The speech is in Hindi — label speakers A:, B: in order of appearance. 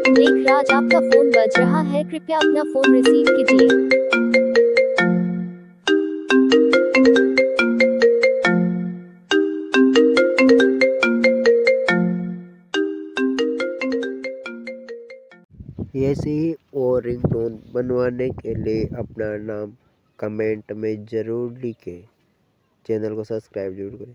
A: देख राज, आपका फोन बज रहा है, कृपया अपना फोन रिसीव कीजिए।
B: ऐसे ही और रिंगटोन बनवाने के लिए अपना नाम कमेंट में ज़रूर लिखें। चैनल को सब्सक्राइब जरूर करें।